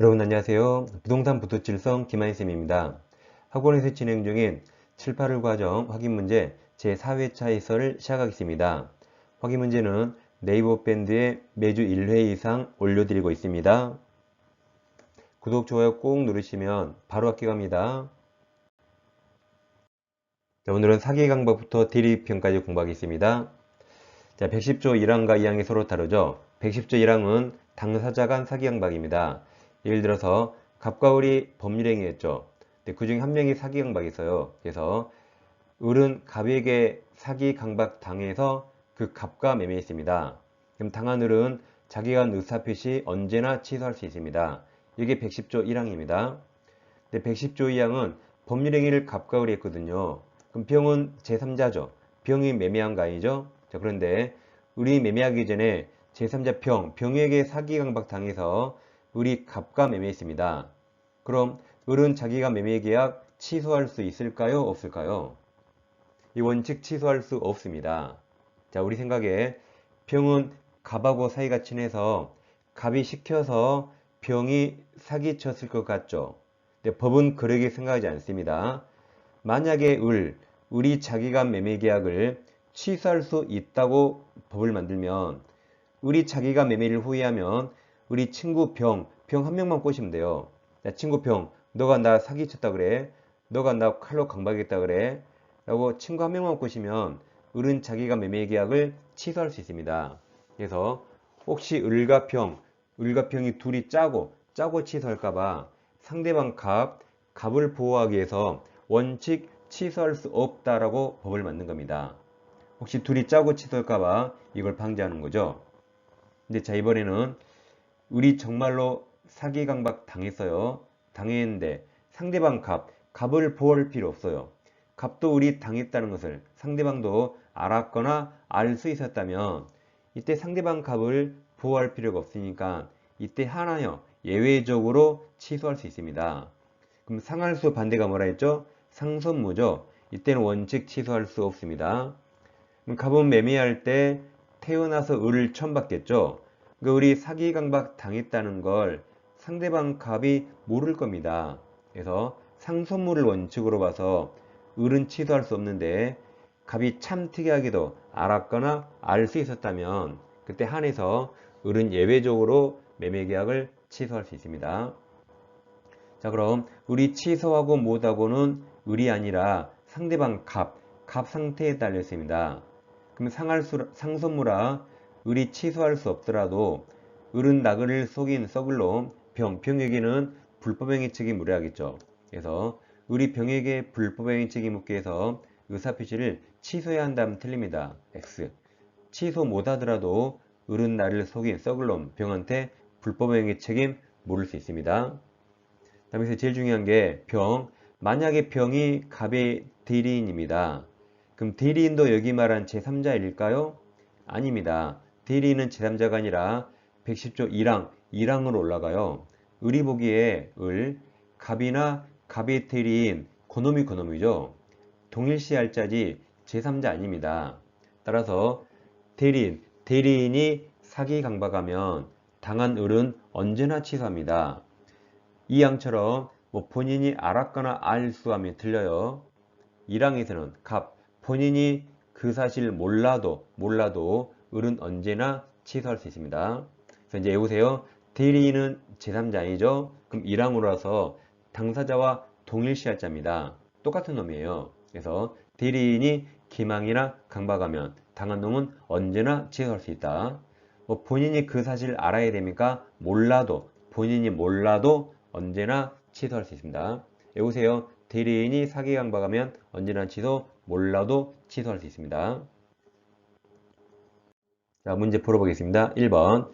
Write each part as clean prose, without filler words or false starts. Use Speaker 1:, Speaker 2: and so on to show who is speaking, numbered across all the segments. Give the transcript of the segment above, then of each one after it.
Speaker 1: 여러분 안녕하세요. 부동산 부도질성 김한희쌤입니다. 학원에서 진행 중인 7, 8월 과정 확인 문제 제4회차 해설을 시작하겠습니다. 확인 문제는 네이버 밴드에 매주 1회 이상 올려드리고 있습니다. 구독, 좋아요 꼭 누르시면 바로 학교 갑니다. 자, 오늘은 사기 강박부터 대리평까지 공부하겠습니다. 자, 110조 1항과 2항이 서로 다르죠. 110조 1항은 당사자 간 사기 강박입니다. 예를 들어서 갑과 을이 법률행위했죠. 그 중에 한 명이 사기 강박이 있어요. 그래서 을은 갑에게 사기 강박 당해서 그 갑과 매매했습니다. 그럼 당한 을은 자기가 한 의사표시 언제나 취소할 수 있습니다. 이게 110조 1항입니다. 110조 2항은 법률행위를 갑과 을이 했거든요. 그럼 병은 제3자죠. 병이 매매한 거 아니죠? 자, 그런데 을이 매매하기 전에 제3자 병에게 사기 강박 당해서 을이 갑과 매매했습니다. 그럼 을은 자기가 매매 계약 취소할 수 있을까요? 없을까요? 이 원칙 취소할 수 없습니다. 자, 우리 생각에 병은 갑하고 사이가 친해서 갑이 시켜서 병이 사기쳤을 것 같죠? 근데 법은 그렇게 생각하지 않습니다. 만약에 을이 자기가 매매 계약을 취소할 수 있다고 법을 만들면 을이 자기가 매매를 후회하면 우리 친구 병 한 명만 꼬시면 돼요. 야, 친구 병, 너가 나 사기쳤다 그래. 너가 나 칼로 강박했다 그래. 라고 친구 한 명만 꼬시면 을은 자기가 매매 계약을 취소할 수 있습니다. 그래서 혹시 을과 병이 둘이 짜고 취소할까봐 상대방 갑을 보호하기 위해서 원칙 취소할 수 없다라고 법을 만든 겁니다. 혹시 둘이 짜고 취소할까봐 이걸 방지하는 거죠. 근데 자, 이번에는 을이 정말로 사기 강박 당했어요. 당했는데 상대방 갑을 보호할 필요 없어요. 갑도 을이 당했다는 것을 상대방도 알았거나 알 수 있었다면 이때 상대방 갑을 보호할 필요가 없으니까 이때 하나요 예외적으로 취소할 수 있습니다. 그럼 상할수 반대가 뭐라 했죠? 상선무죠. 이때는 원칙 취소할 수 없습니다. 그럼 갑은 매매할 때 태어나서 을을 처음 받겠죠. 그 을이 사기 강박 당했다는 걸 상대방 갑이 모를 겁니다. 그래서 상선무를 원칙으로 봐서 을은 취소할 수 없는데 갑이 참 특이하게도 알았거나 알 수 있었다면 그때 한해서 을은 예외적으로 매매 계약을 취소할 수 있습니다. 자, 그럼 을이 취소하고 못하고는 을이 아니라 상대방 갑 상태에 달려 있습니다. 그럼 상선무라 을이 취소할 수 없더라도 을은 나그를 속인 썩을 놈 병에게는 불법행위 책임 물어야겠죠. 그래서 을이 병에게 불법행위 책임 묻기 위해서 의사표시를 취소해야 한다면 틀립니다. X. 취소 못하더라도 을은 나를 속인 썩을 놈 병한테 불법행위 책임 물을 수 있습니다. 다음에 제일 중요한 게 만약에 병이 갑의 대리인입니다. 그럼 대리인도 여기 말한 제3자일까요? 아닙니다. 대리인은 제3자가 아니라 110조 1항으로 올라가요. 을이 보기에 갑이나 갑의 대리인, 그놈이죠. 동일시할 자지 제3자 아닙니다. 따라서 대리인이 사기 강박하면 당한 을은 언제나 취소합니다. 이 항처럼 본인이 알았거나 알 수 하면 틀려요. 1항에서는 본인이 그 사실 몰라도 을은 언제나 취소할 수 있습니다. 그래서 이제 해보세요. 대리인은 제3자 아니죠? 그럼 1항으로서 당사자와 동일시할 자입니다. 똑같은 놈이에요. 그래서 대리인이 기망이나 강박하면 당한 놈은 언제나 취소할 수 있다. 본인이 그 사실 알아야 됩니까? 본인이 몰라도 언제나 취소할 수 있습니다. 여보세요. 대리인이 사기 강박하면 언제나 취소, 몰라도 취소할 수 있습니다. 자, 문제 풀어보겠습니다. 1번.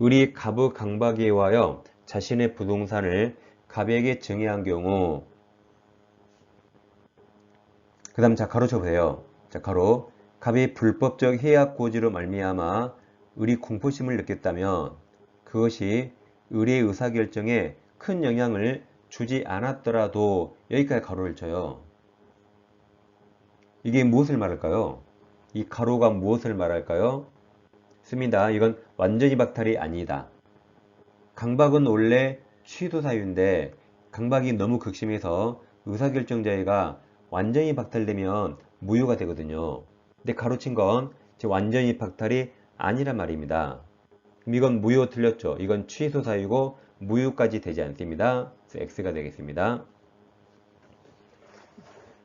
Speaker 1: 을이 갑의 강박에 의하여 자신의 부동산을 갑에게 증여한 경우 그 다음 자 가로 쳐보세요. 자, 가로. 갑이 불법적 해약 고지로 말미암아 을이 공포심을 느꼈다면 그것이 을의 의사결정에 큰 영향을 주지 않았더라도 여기까지 가로를 쳐요. 이게 무엇을 말할까요? 이 가로가 무엇을 말할까요? 씁니다. 이건 완전히 박탈이 아니다. 강박은 원래 취소 사유인데 강박이 너무 극심해서 의사결정자회가 완전히 박탈되면 무효가 되거든요. 근데 가로친 건 완전히 박탈이 아니란 말입니다. 그럼 이건 무효 틀렸죠. 이건 취소 사유고 무효까지 되지 않습니다. 그래서 X가 되겠습니다.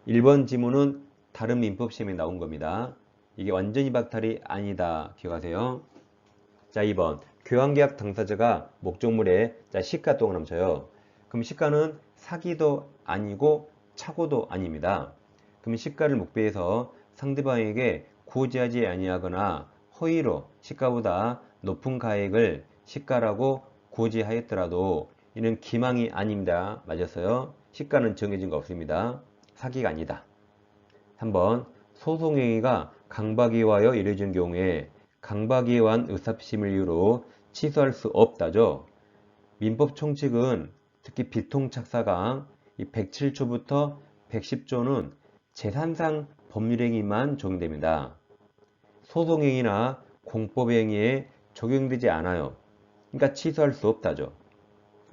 Speaker 1: 1번 지문은 다른 민법 시험에 나온 겁니다. 이게 완전히 박탈이 아니다. 기억하세요. 자, 2번 교환계약 당사자가 목적물에 시가 동그라미 쳐요. 그럼 시가는 사기도 아니고 착오도 아닙니다. 그럼 시가를 묵비해서 상대방에게 고지하지 아니하거나 허위로 시가보다 높은 가액을 시가라고 고지하였더라도 이는 기망이 아닙니다. 맞았어요? 시가는 정해진 거 없습니다. 사기가 아니다. 3번 소송행위가 강박에 의하여 이루어진 경우에 강박에 의한 의사피심을 이유로 취소할 수 없다죠. 민법 총칙은 특히 비통착사강 107조부터 110조는 제3상 법률행위만 적용됩니다. 소송행위나 공법행위에 적용되지 않아요. 그러니까 취소할 수 없다죠.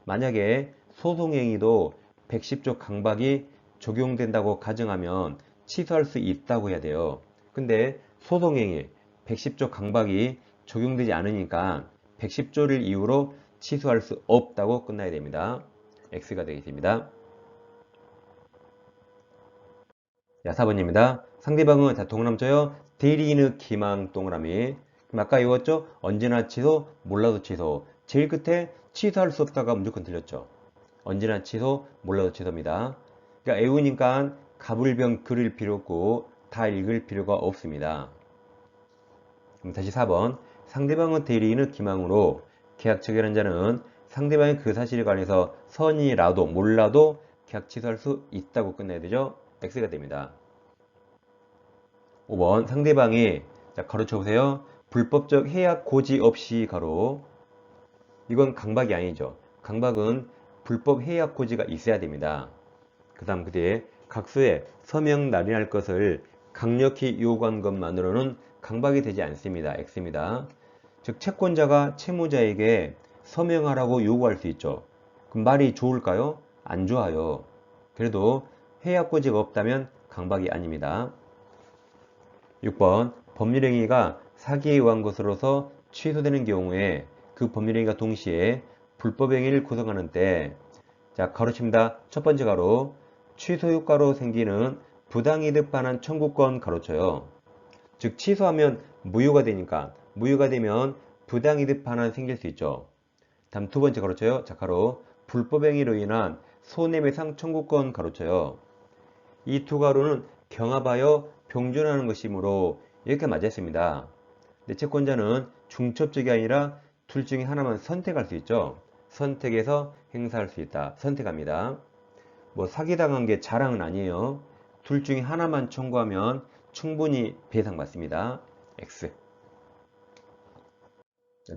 Speaker 1: 만약에 소송행위도 110조 강박이 적용된다고 가정하면 취소할 수 있다고 해야 돼요. 근데 소송행위 110조 강박이 적용되지 않으니까 110조를 이유로 취소할 수 없다고 끝나야 됩니다. X가 되겠습니다. 자, 4번입니다. 상대방은 동그라미 쳐요. 대리인의 기망 동그라미. 그럼 아까 이었죠? 언제나 취소, 몰라도 취소. 제일 끝에 취소할 수 없다가 무조건 틀렸죠. 언제나 취소, 몰라도 취소입니다. 그러니까 애우니까 가불병 그릴 필요 없고 다 읽을 필요가 없습니다. 그럼 다시 4번. 상대방의 대리인의 기망으로 계약 체결한 자는 상대방의 그 사실에 관해서 선이라도 몰라도 계약 취소할 수 있다고 끝내야 되죠. X가 됩니다. 5번 상대방이 가로쳐 보세요. 불법적 해약 고지 없이 가로. 이건 강박이 아니죠. 강박은 불법 해약 고지가 있어야 됩니다. 그 다음 그 뒤에 각수에 서명 날인할 것을 강력히 요구한 것만으로는 강박이 되지 않습니다. X입니다. 즉 채권자가 채무자에게 서명하라고 요구할 수 있죠. 그럼 말이 좋을까요? 안 좋아요. 그래도 해약 고지가 없다면 강박이 아닙니다. 6번 법률행위가 사기에 의한 것으로서 취소되는 경우에 그 법률행위가 동시에 불법행위를 구성하는 때 가로칩니다. 첫 번째 가로 취소 효과로 생기는 부당이득 반환 청구권 가로쳐요. 즉 취소하면 무효가 되니까 무효가 되면 부당이득 반환 생길 수 있죠. 다음 두 번째 가로쳐요. 가로 불법행위로 인한 손해배상 청구권 가로쳐요. 이 두 가로는 경합하여 병존하는 것이므로 이렇게 맞았습니다. 근데 채권자는 중첩적이 아니라 둘 중에 하나만 선택할 수 있죠. 선택해서 행사할 수 있다. 선택합니다. 뭐 사기당한 게 자랑은 아니에요. 둘 중에 하나만 청구하면 충분히 배상받습니다. X.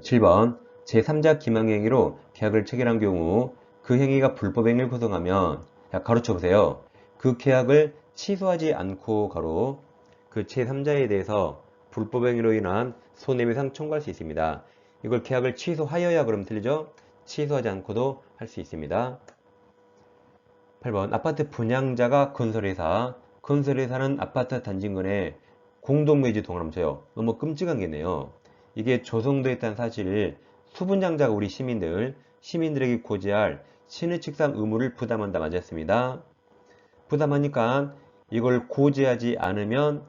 Speaker 1: 7번 제3자 기망행위로 계약을 체결한 경우 그 행위가 불법행위를 구성하면 가로쳐 보세요. 그 계약을 취소하지 않고 가로 그 제3자에 대해서 불법행위로 인한 손해배상 청구할 수 있습니다. 이걸 계약을 취소하여야 그럼 틀리죠? 취소하지 않고도 할 수 있습니다. 8번 아파트 분양자가 건설회사, 건설회사는 아파트 단지인근에 공동매주 동그라미 쳐요. 너무 끔찍한 게네요. 이게 조성되어 있다는 사실을 수분양자가 우리 시민들에게 고지할 신의칙상 의무를 부담한다 맞았습니다. 부담하니까 이걸 고지하지 않으면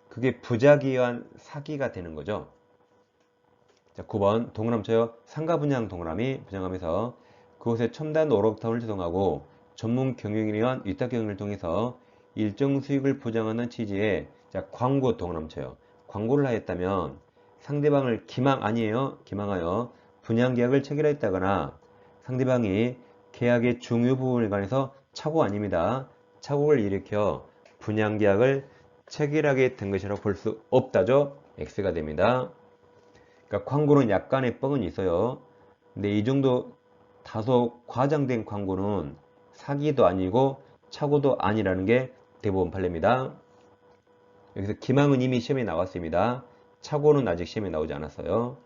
Speaker 1: 그게 부작위에 의한 사기가 되는 거죠. 자, 9번 동그라미 쳐요. 상가분양 동그라미 분양하면서 그곳에 첨단 오락타운을 조성하고 전문 경영인에 의한 위탁 경영을 통해서 일정 수익을 보장하는 취지의 광고 동그라미 쳐요. 광고를 하였다면 상대방을 기망 아니에요. 기망하여 분양계약을 체결했다거나 상대방이 계약의 중요 부분에 관해서 착오 아닙니다. 착오를 일으켜 분양계약을 체결하게 된 것이라고 볼 수 없다죠. X가 됩니다. 그러니까 광고는 약간의 뻥은 있어요. 근데 이 정도 다소 과장된 광고는 사기도 아니고 착오도 아니라는 게 대법원 판례입니다. 여기서 기망은 이미 시험에 나왔습니다. 착오는 아직 시험에 나오지 않았어요.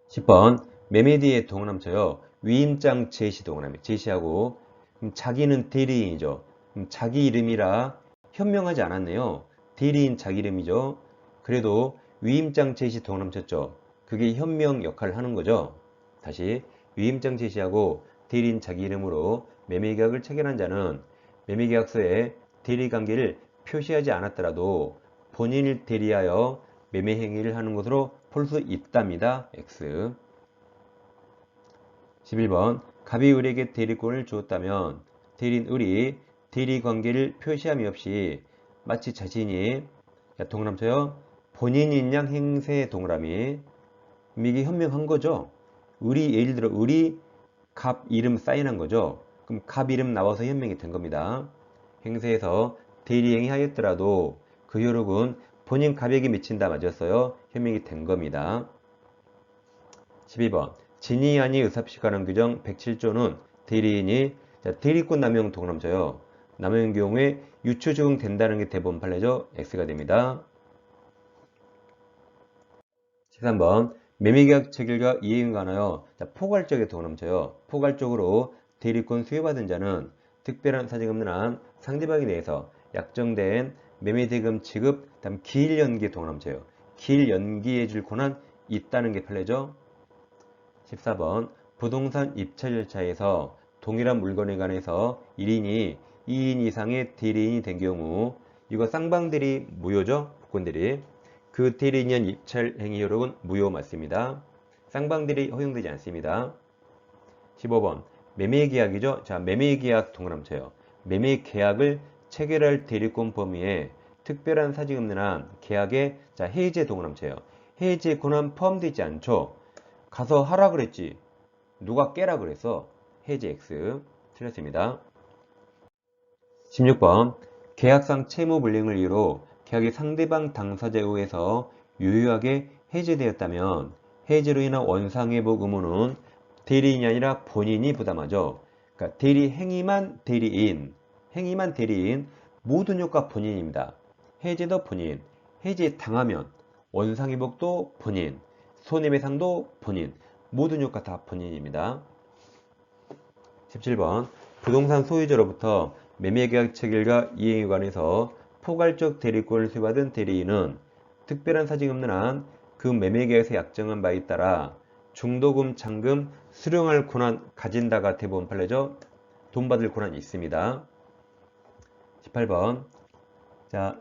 Speaker 1: 10번 매매디의 동그라미쳐요. 위임장 제시 동그라미. 제시하고 그럼 자기는 대리인이죠. 그럼 자기 이름이라 현명하지 않았네요. 대리인 자기 이름이죠. 그래도 위임장 제시 동그라미 쳤죠. 그게 현명 역할을 하는 거죠. 다시 위임장 제시하고 대리인 자기 이름으로 매매계약을 체결한 자는 매매계약서에 대리관계를 표시하지 않았더라도 본인을 대리하여 매매행위를 하는 것으로 볼 수 있답니다. X. 11번 갑이 을에게 대리권을 주었다면 대리인 을이 대리관계를 표시함이 없이 마치 자신이 동그라미 쳐요. 본인인 양 행세의 동그라미. 이게 현명한 거죠. 을이 예를 들어 을이 갑 이름 사인한 거죠. 그럼 갑 이름 나와서 현명이 된 겁니다. 행세에서 대리행위 하였더라도 그 효력은 본인 갑에게 미친다 맞았어요. 현명이 된 겁니다. 12번 진위 아니 의사표시가능 규정 107조는 대리인이 대리권 남용 동그라미 쳐요. 남용의 경우에 유추 적용된다는 게 대법원 판례죠. X가 됩니다. 13번 매매계약 체결과 이행에 관하여 포괄적에 동그라미 쳐요. 포괄적으로 대리권 수여받은 자는 특별한 사정이 없는 한 상대방에 대해서 약정된 매매대금 지급 다음 기일 연기에 동그라미 쳐요. 기일 연기해 줄 권한 있다는 게 판례죠. 14번 부동산 입찰 절차에서 동일한 물건에 관해서 1인이 2인 이상의 대리인이 된 경우 이거 쌍방대리 무효죠. 복권대리. 그 대리인이 한 입찰 행위 효력은 무효 맞습니다. 쌍방대리 허용되지 않습니다. 15번 매매계약이죠. 자, 매매계약 동그라미 쳐요. 매매계약을 체결할 대리권 범위에 특별한 사정이 없는 한 계약에 해제 동그라미 쳐요. 해제 권한 포함되지 않죠. 가서 하라 그랬지. 누가 깨라 그랬어. 해제 X. 틀렸습니다. 16번 계약상 채무 불이행을 이유로 계약이 상대방 당사자에 의해서 유효하게 해제되었다면 해제로 인한 원상회복 의무는 대리인이 아니라 본인이 부담하죠. 그러니까 대리 행위만 대리인, 모든 효과 본인입니다. 해제도 본인, 해제 당하면 원상회복도 본인, 손해배상도 본인, 모든 효과 다 본인입니다. 17번 부동산 소유자로부터 매매계약 체결과 이행에 관해서 포괄적 대리권을 수여받은 대리인은 특별한 사정이 없는 한 그 매매계약에서 약정한 바에 따라 중도금, 잔금 수령할 권한 가진다가 대법원 판례죠. 돈 받을 권한이 있습니다. 18번 자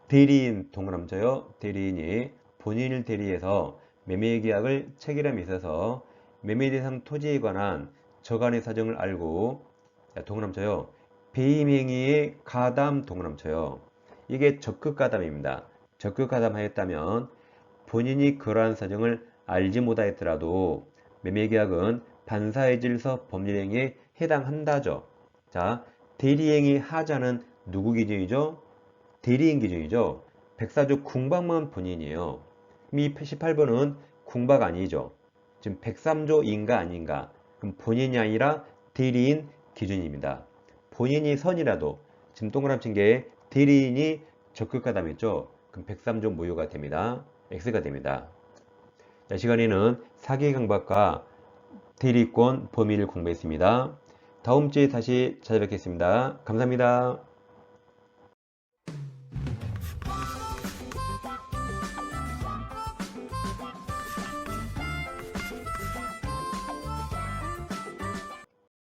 Speaker 1: 대리인 동그라미 쳐요. 대리인이 본인을 대리해서 매매계약을 체결함에 있어서 매매대상 토지에 관한 저간의 사정을 알고 동그라미 쳐요. 배임행위의 가담 동그라미 쳐요. 이게 적극가담입니다. 적극가담하였다면 본인이 그러한 사정을 알지 못하였더라도 매매계약은 반사의 질서 법률행위에 해당한다죠. 자, 대리행위 하자는 누구 기준이죠? 대리인 기준이죠. 백사조 궁박만 본인이에요. 이 18번은 궁박 아니죠. 지금 103조인가 아닌가. 그럼 본인이 아니라 대리인 기준입니다. 본인이 선이라도 지금 동그라미 친 게 대리인이 적극가담했죠. 그럼 103조 무효가 됩니다. X가 됩니다. 자, 시간에는 사기강박과 대리권 범위를 공부했습니다. 다음 주에 다시 찾아뵙겠습니다. 감사합니다.